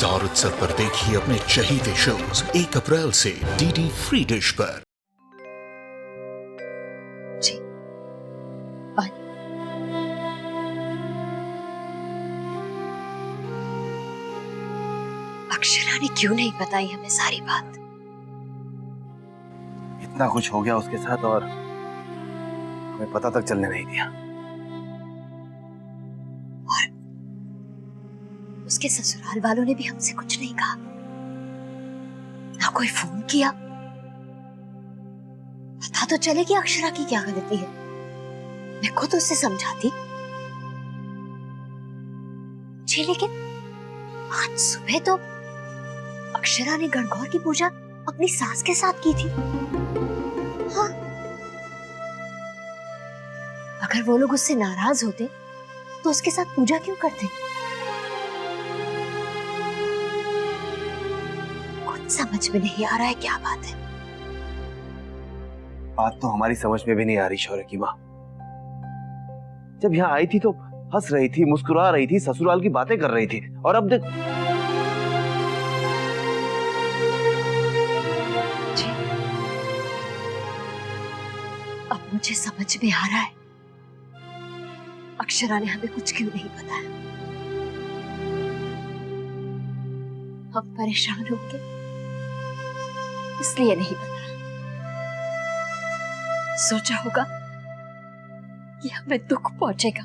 Star उत्सव पर देखिए अपने चहीते शोज 1 अप्रैल से डीडी फ्री डिश पर। जी, अक्षरा ने क्यों नहीं बताई हमें सारी बात? इतना कुछ हो गया उसके साथ और हमें पता तक चलने नहीं दिया। और उसके ससुराल वालों ने भी हमसे कुछ नहीं कहा, ना कोई फोन किया। पता तो चले कि अक्षरा की क्या गलती है। मैं खुद उससे समझाती जी, लेकिन आज सुबह तो अक्षरा ने गणगौर की पूजा अपनी सास के साथ की थी। हाँ, अगर वो लोग उससे नाराज होते तो उसके साथ पूजा क्यों करते? कुछ समझ में नहीं आ रहा है क्या बात है। बात तो हमारी समझ में भी नहीं आ रही शौर्य की माँ। जब यहाँ आई थी तो हंस रही थी, मुस्कुरा रही थी, ससुराल की बातें कर रही थी, और अब देख। अब मुझे समझ में आ रहा है अक्षरा ने हमें कुछ क्यों नहीं बताया। हम परेशान होंगे इसलिए नहीं बताया। सोचा होगा कि हमें दुख पहुंचेगा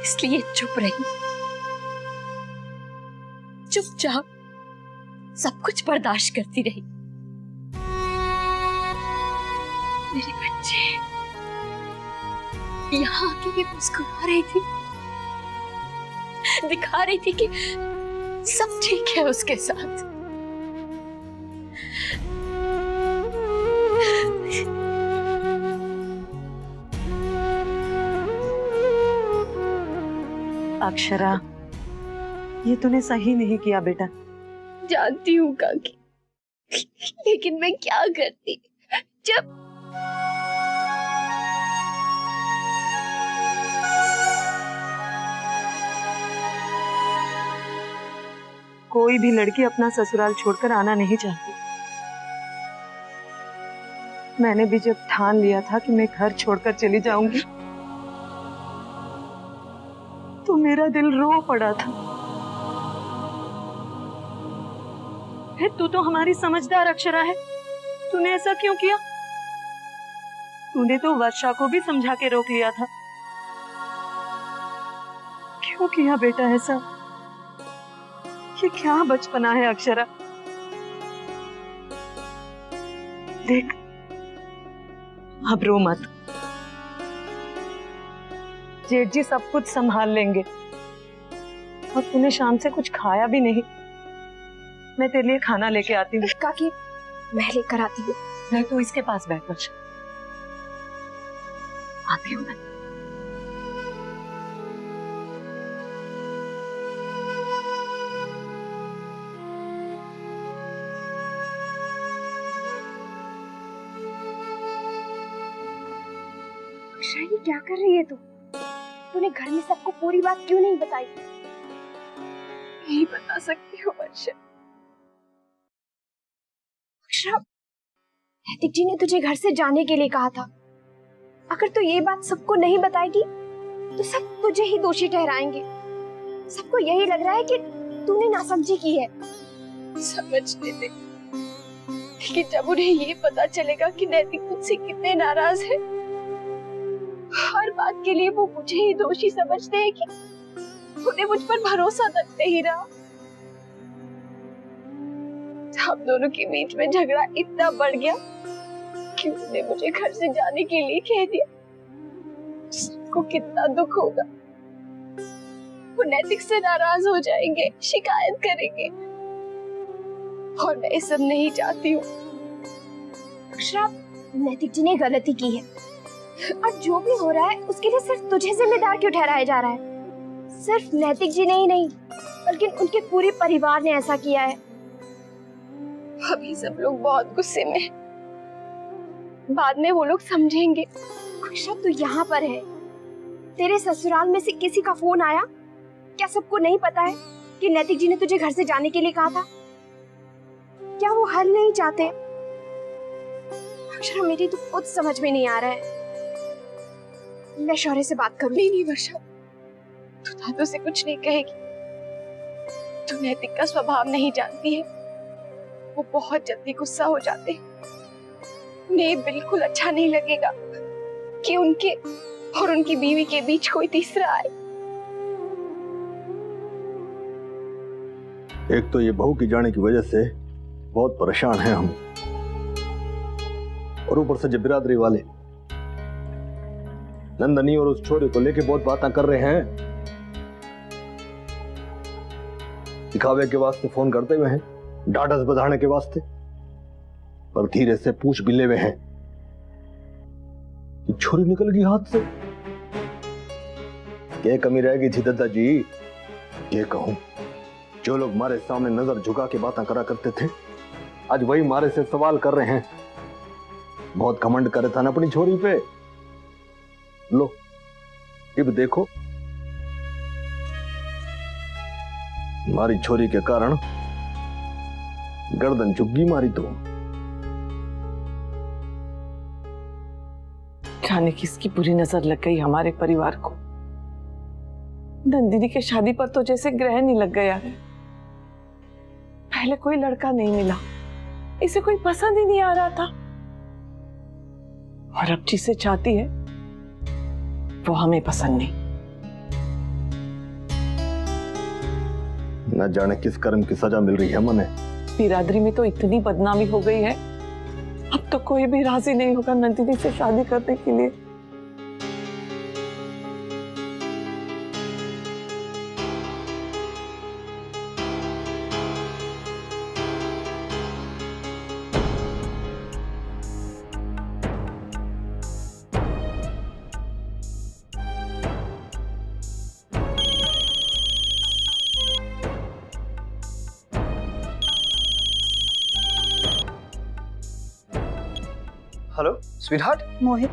इसलिए चुप रही, चुपचाप सब कुछ बर्दाश्त करती रही। मेरे बच्चे यहाँ आके भी मुस्कुरा रही थी, दिखा रही थी कि सब ठीक है उसके साथ। अक्षरा, ये तूने सही नहीं किया बेटा। जानती हूँ काकी, लेकिन मैं क्या करती जब कोई भी लड़की अपना ससुराल छोड़कर आना नहीं चाहती। मैंने भी जब ठान लिया था कि मैं घर छोड़कर चली जाऊंगी तो मेरा दिल रो पड़ा था। तू तो हमारी समझदार अक्षरा है, तूने ऐसा क्यों किया? तूने तो वर्षा को भी समझा के रोक लिया था। क्यों किया बेटा ऐसा? ये क्या बचपना है अक्षरा। देख, अब रो मत। जेठ जी सब कुछ संभाल लेंगे। और तूने शाम से कुछ खाया भी नहीं। मैं तेरे लिए खाना लेके आती हूँ। काकी, मैं लेकर आती हूँ। मैं तो इसके पास बैठ कर आती हूँ। मैं शाही क्या कर रही है तू? तूने घर में सबको पूरी बात क्यों नहीं बताई? नहीं बता सकती हो वर्षा। अक्षरा, नैतिक जी ने तुझे घर से जाने के लिए कहा था। अगर तू ये बात सबको नहीं बताएगी तो सब तुझे ही दोषी ठहराएंगे। सबको यही लग रहा है कि तूने नासमझी की है। समझने दे, लेकिन जब उन्हें ये पता चलेगा कि नैतिक मुझसे कितने नाराज है, हर बात के लिए वो मुझे ही दोषी समझते हैं कि उन्हें मुझ पर भरोसा तक नहीं रहा। हम दोनों के बीच में झगड़ा इतना बढ़ गया कि उन्होंने मुझे घर से जाने के लिए कह दिया। सबको कितना दुख होगा। वो नैतिक से नाराज हो जाएंगे, शिकायत करेंगे, और मैं ये सब नहीं चाहती हूँ। अक्षरा, नैतिक जी ने गलती की है और जो भी हो रहा है उसके लिए सिर्फ तुझे जिम्मेदार क्यों ठहराया जा रहा है? सिर्फ नैतिक जी ने ही नहीं बल्कि उनके पूरे परिवार ने ऐसा किया है। अभी सब लोग बहुत गुस्से में हैं। बाद में वो लोग समझेंगे। अक्षरा, तू यहाँ पर है, तेरे ससुराल में से किसी का फोन आया? क्या सबको नहीं पता है कि नैतिक जी ने तुझे घर से जाने के लिए कहा था? क्या वो हल नहीं चाहते? अक्षरा, मेरी तो खुद समझ में नहीं आ रहा है। मैं शौर्य से बात करूं। नहीं वर्षा, तू दादू से कुछ नहीं कहेगी। तू नैतिक का स्वभाव नहीं जानती है, वो बहुत जल्दी गुस्सा हो जाते हैं। उन्हें बिल्कुल अच्छा नहीं लगेगा कि उनके और उनकी बीवी के बीच कोई तीसरा आए। एक तो ये बहू की जाने की वजह से बहुत परेशान हैं हम, और ऊपर से जब बिरादरी वाले नंदनी और उस छोरे को लेके बहुत बातें कर रहे हैं। दिखावे के वास्ते फोन करते हुए हैं, डांडस बधाने के वास्ते, पर धीरे से पूछ भी ले हुए हैं कि छोरी निकल गई हाथ से। क्या कमी रहेगी थी दादा जी? ये कहूं, जो लोग हमारे सामने नजर झुका के बातें करा करते थे, आज वही हमारे से सवाल कर रहे हैं। बहुत घमंड करे था ना अपनी छोरी पे। लो अब देखो, हमारी छोरी के कारण गर्दन झुक मारी तो। जाने किसकी बुरी नजर लग गई हमारे परिवार को। नंदिनी के शादी पर तो जैसे ग्रहण ही लग गया है। पहले कोई लड़का नहीं मिला, इसे कोई पसंद ही नहीं आ रहा था, और अब जिसे चाहती है वो हमें पसंद नहीं। न जाने किस कर्म की सजा मिल रही है मने। बिरादरी में तो इतनी बदनामी हो गई है, अब तो कोई भी राजी नहीं होगा नंदिनी से शादी करने के लिए। Hello sweetheart. मोहित,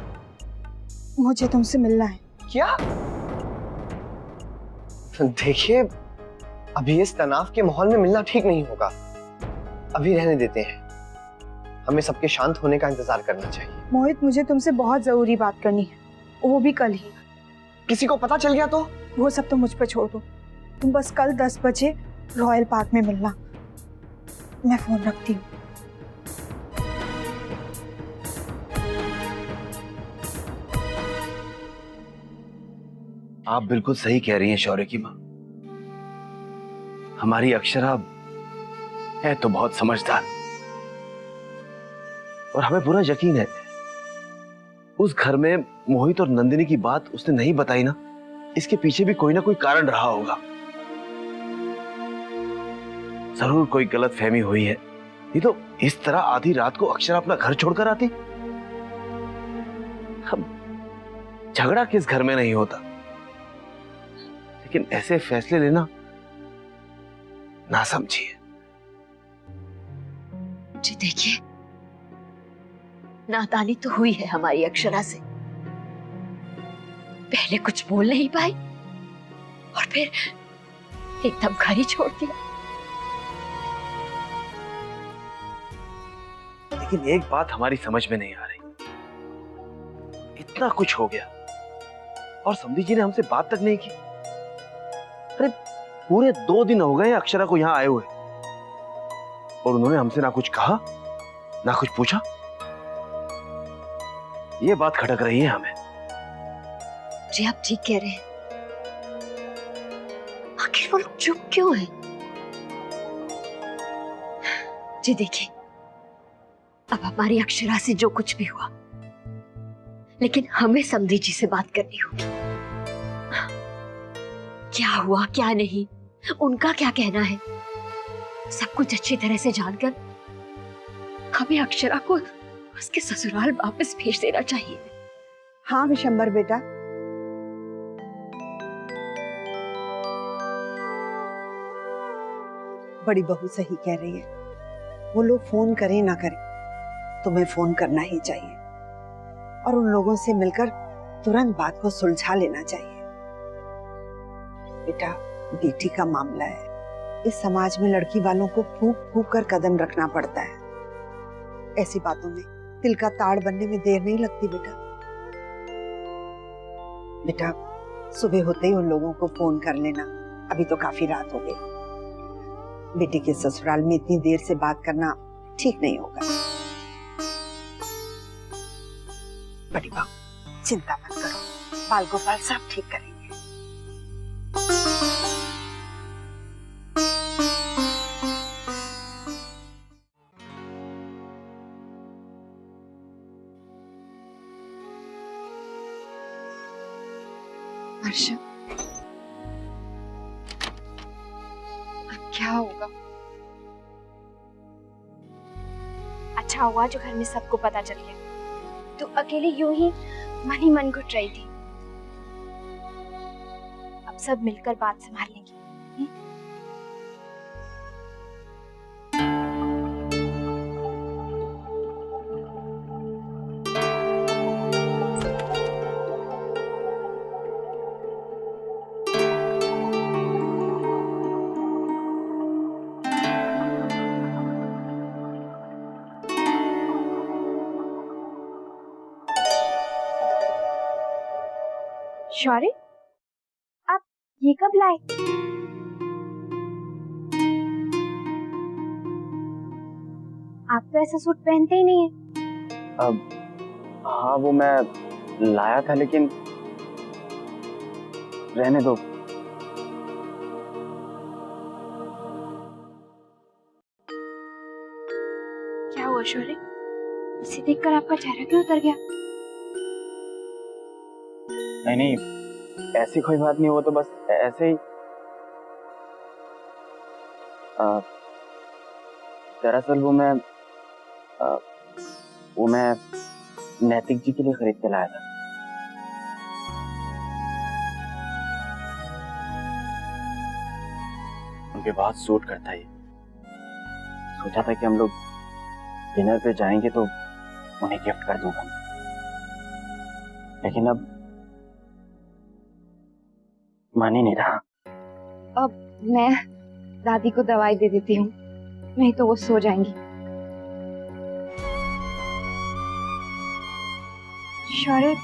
मुझे तुमसे मिलना है। क्या? देखिए, अभी इस तनाव के माहौल में मिलना ठीक नहीं होगा। अभी रहने देते हैं। हमें सबके शांत होने का इंतजार करना चाहिए। मोहित, मुझे तुमसे बहुत जरूरी बात करनी है, वो भी कल ही। किसी को पता चल गया तो? वो सब तो मुझ पर छोड़ दो। तुम बस कल 10 बजे रॉयल पार्क में मिलना। मैं फोन रखती हूँ। आप बिल्कुल सही कह रही हैं शौर्य की माँ। हमारी अक्षरा है तो बहुत समझदार, और हमें पूरा यकीन है उस घर में मोहित और नंदिनी की बात उसने नहीं बताई ना, इसके पीछे भी कोई ना कोई कारण रहा होगा। जरूर कोई गलत फहमी हुई है, नहीं तो इस तरह आधी रात को अक्षरा अपना घर छोड़कर आती। अब झगड़ा किस घर में नहीं होता, लेकिन ऐसे फैसले लेना ना समझिए। जी देखिए, नादानी तो हुई है हमारी अक्षरा से। पहले कुछ बोल नहीं पाई और फिर एकदम घर ही छोड़ दिया। लेकिन एक बात हमारी समझ में नहीं आ रही, इतना कुछ हो गया और समधी जी ने हमसे बात तक नहीं की। अरे पूरे 2 दिन हो गए अक्षरा को यहां आए हुए, और उन्होंने हमसे ना कुछ कहा ना कुछ पूछा। ये बात खटक रही है हमें। जी आप ठीक कह रहे हैं। आखिर वो लोग चुप क्यों हैं? जी देखिए, अब हमारी अक्षरा से जो कुछ भी हुआ, लेकिन हमें समधी जी से बात करनी होगी। क्या हुआ क्या नहीं, उनका क्या कहना है, सब कुछ अच्छी तरह से जानकर हमें अक्षरा को उसके ससुराल वापस भेज देना चाहिए। हाँ विशंबर बेटा, बड़ी बहू सही कह रही है। वो लोग फोन करें ना करें, तुम्हें फोन करना ही चाहिए और उन लोगों से मिलकर तुरंत बात को सुलझा लेना चाहिए। बेटा, बेटी का मामला है, इस समाज में लड़की वालों को फूंक फूंक कर कदम रखना पड़ता है। ऐसी बातों में दिल का ताड़ बनने में देर नहीं लगती बेटा। बेटा सुबह होते ही उन लोगों को फोन कर लेना, अभी तो काफी रात हो गई। बेटी के ससुराल में इतनी देर से बात करना ठीक नहीं होगा। बड़ी बहू चिंता मत करो, बाल गोपाल सब ठीक करेंगे। वर्षा, अब क्या होगा? अच्छा हुआ जो घर में सबको पता चल गया। तू अकेली यूं ही मन घुट रही थी। अब सब मिलकर बात संभाल लेंगे। शौर्य, आप ये कब लाए? आप तो ऐसा सूट पहनते ही नहीं है। हाँ वो मैं लाया था, लेकिन रहने दो। क्या हुआ शौर्य? इसे देखकर आपका चेहरा क्यों उतर गया? नहीं, ऐसी कोई बात नहीं, वो तो बस ऐसे ही। दरअसल वो मैं नैतिक जी के लिए खरीद के लाया था। उनके बहुत सूट करता है। सोचा था कि हम लोग डिनर पे जाएंगे तो उन्हें गिफ्ट कर दूंगा, लेकिन अब मान ही नहीं रहा। अब मैं दादी को दवाई दे देती हूँ, नहीं तो वो सो जाएंगी। शौर्य,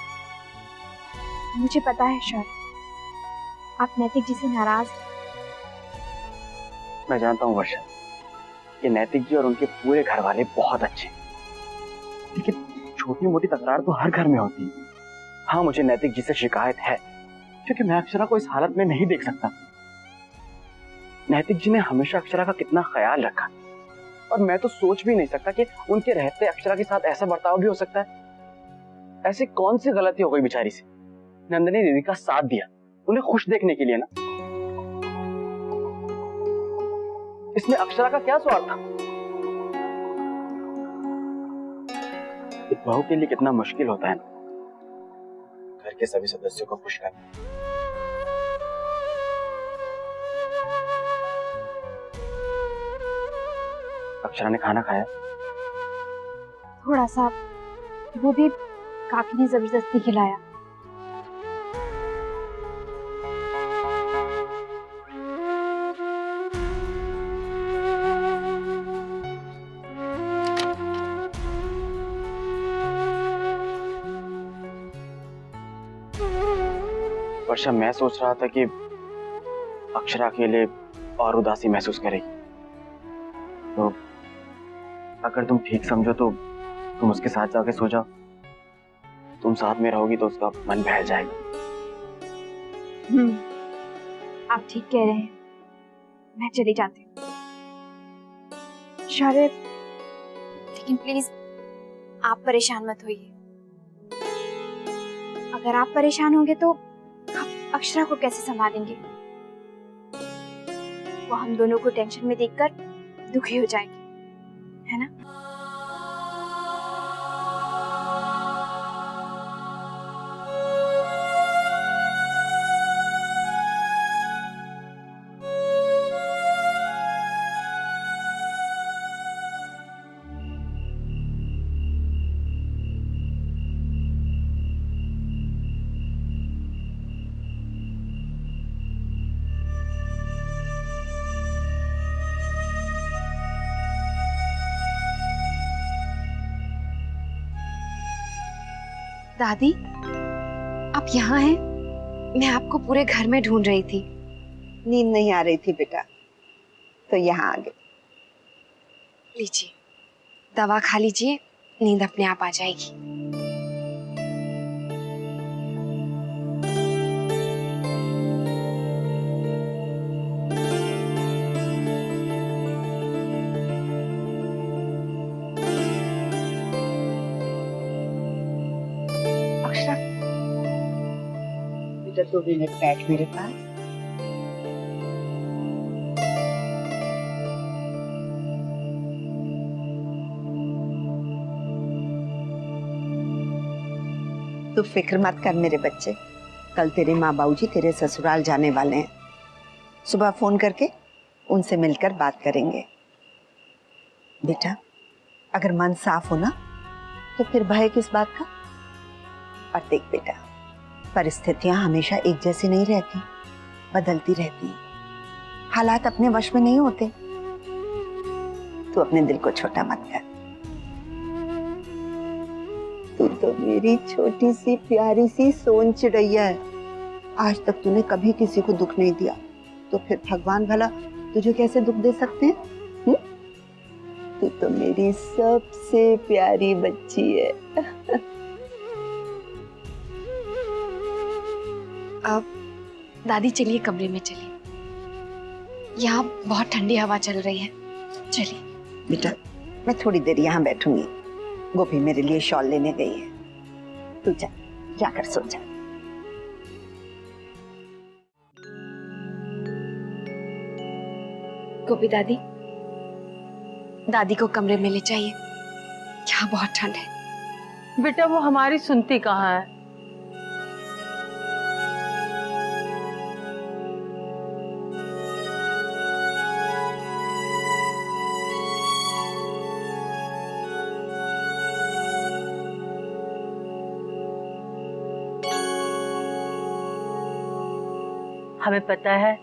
मुझे पता है शौर्य, आप नैतिक जी से नाराज हैं। मैं जानता हूँ वर्षा, ये नैतिक जी और उनके पूरे घर वाले बहुत अच्छे हैं, लेकिन छोटी मोटी तकरार तो हर घर में होती है। हाँ, मुझे नैतिक जी से शिकायत है, क्योंकि मैं अक्षरा को इस हालत में नहीं देख सकता। नैतिक जी ने हमेशा अक्षरा का कितना ख्याल रखा, और मैं तो सोच भी नहीं सकता कि उनके रहते अक्षरा के साथ ऐसा बर्ताव भी हो सकता है। ऐसी कौन सी गलती हो गई बेचारी से? नंदिनी दीदी का साथ दिया उन्हें खुश देखने के लिए ना। इसमें अक्षरा का क्या स्वार्थ था? एक बहू के लिए कितना मुश्किल होता है ना घर के सभी सदस्यों को खुश करना। अक्षरा ने खाना खाया? थोड़ा सा, वो भी काकी ने जबरदस्ती खिलाया। वर्षा, मैं सोच रहा था कि अक्षरा अकेले और उदासी महसूस करेगी, तो अगर तुम ठीक समझो तो तुम उसके साथ जाके सो जाओ। तुम साथ में रहोगी तो उसका मन बहल जाएगा। आप ठीक कह रहे हैं, मैं चली जाती हूँ। शौर्य, लेकिन प्लीज आप परेशान मत होइए। अगर आप परेशान होंगे तो आप अक्षरा को कैसे संभालेंगे? वो हम दोनों को टेंशन में देखकर दुखी हो जाएगी, है ना? दादी, आप यहाँ हैं? मैं आपको पूरे घर में ढूंढ रही थी। नींद नहीं आ रही थी बेटा, तो यहाँ आ गए। लीजिए, दवा खा लीजिए, नींद अपने आप आ जाएगी। अक्षरा, बेटा 2 मिनट बैठ मेरे पास। तू फिक्र मत कर मेरे बच्चे, कल तेरे माँ बाबूजी तेरे ससुराल जाने वाले हैं। सुबह फोन करके उनसे मिलकर बात करेंगे। बेटा, अगर मन साफ हो ना तो फिर भय किस बात का। और देख बेटा, परिस्थितियां हमेशा एक जैसी नहीं रहती, बदलती रहती हैं। हालात अपने वश में नहीं होते। तू अपने दिल को छोटा मत कर। तू तो मेरी छोटी सी प्यारी सी सोन चिड़ैया है। आज तक तूने कभी किसी को दुख नहीं दिया, तो फिर भगवान भला तुझे कैसे दुख दे सकते हैं? तू तो मेरी सबसे प्यारी बच्ची है। अब दादी चलिए कमरे में चलिए, यहाँ बहुत ठंडी हवा चल रही है। चलिए बेटा, मैं थोड़ी देर यहाँ बैठूंगी। गोपी मेरे लिए शॉल लेने गई है। तू जा, जाकर सो जा। गोपी दादी, दादी को कमरे में ले जाइए, यहाँ बहुत ठंड है। बेटा वो हमारी सुनती कहाँ है। हमें पता है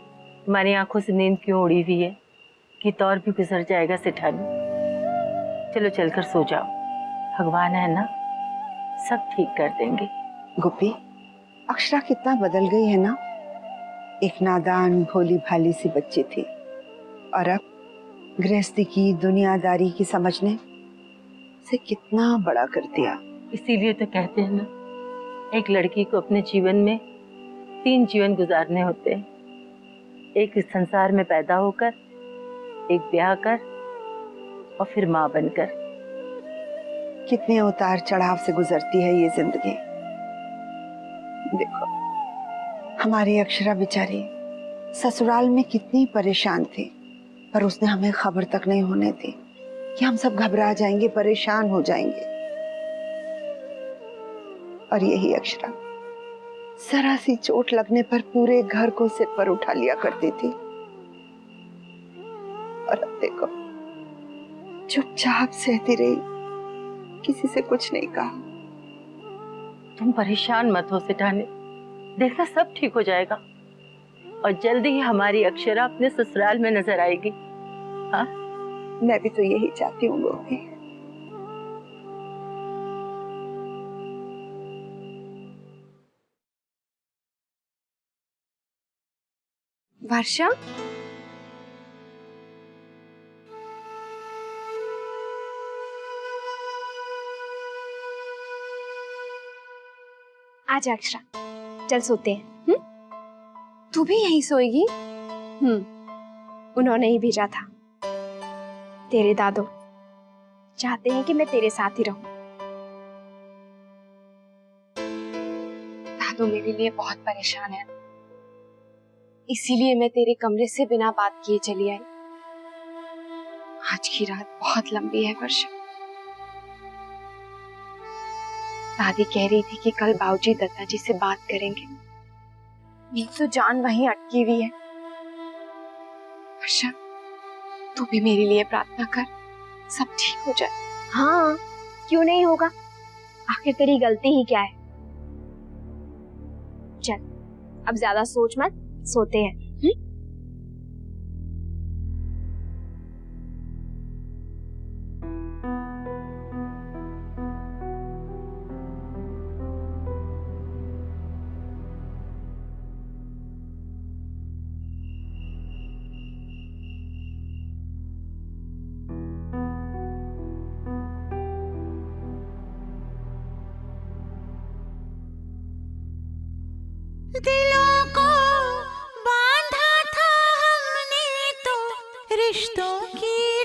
तुम्हारी आंखों से नींद क्यों उड़ी हुई है, कि तौर भी गुजर जाएगा सिठानी। चलो चलकर सो जाओ, भगवान है ना, सब ठीक कर देंगे। गोपी, अक्षरा कितना बदल गई है ना। एक नादान भोली भाली सी बच्ची थी, और अब गृहस्थी की दुनियादारी की समझने से कितना बड़ा कर दिया। इसीलिए तो कहते हैं ना, एक लड़की को अपने जीवन में 3 जीवन गुजारने होते हैं। एक इस संसार में पैदा होकर, एक ब्याह कर, और फिर माँ बनकर। कितने उतार चढ़ाव से गुजरती है ये जिंदगी। देखो, हमारी अक्षरा बेचारी ससुराल में कितनी परेशान थी, पर उसने हमें खबर तक नहीं होने दी कि हम सब घबरा जाएंगे, परेशान हो जाएंगे। और यही अक्षरा जरा सी चोट लगने पर पूरे घर को सिर पर उठा लिया करती थी, और अब देखो चुपचाप सहती रही, किसी से कुछ नहीं कहा। तुम परेशान मत हो सिठाने, देखना सब ठीक हो जाएगा, और जल्दी ही हमारी अक्षरा अपने ससुराल में नजर आएगी। हाँ, मैं भी तो यही चाहती हूँ गोपी। वर्षा, आजा अक्षरा, चल सोते हैं। तू भी यहीं सोएगी? उन्होंने ही भेजा था। तेरे दादू चाहते हैं कि मैं तेरे साथ ही रहूं। दादू मेरे लिए बहुत परेशान है, इसीलिए मैं तेरे कमरे से बिना बात किए चली आई। आज की रात बहुत लंबी है वर्षा। दादी कह रही थी कि कल बाबूजी दत्ता जी से बात करेंगे। मेरी तो जान वहीं अटकी हुई है। वर्षा, तू भी मेरे लिए प्रार्थना कर, सब ठीक हो जाए। हाँ, क्यों नहीं होगा, आखिर तेरी गलती ही क्या है। चल अब ज्यादा सोच मत, सोते हैं। दिलों को बांधा था हमने तो रिश्तों की